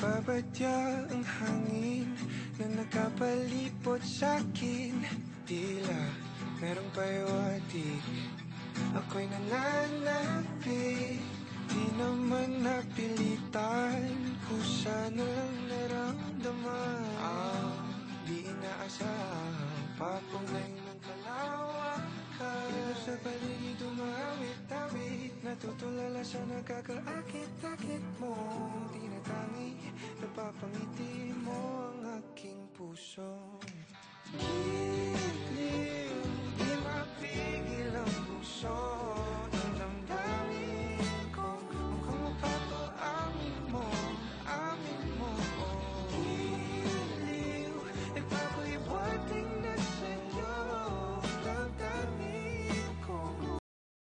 Nagbabadya ang hangin na nakapalipot sa'kin. Tila merong pahiwatig, ako'y nananapit. Di naman napilitan, kusa na lang naramdaman. Di inaasahan, papunay ng kalawakan. Pero sa paligid umawit-awit, natutulala sa nakakaakit-akit mo. Tinatangi, napapangiti mo ang aking puso.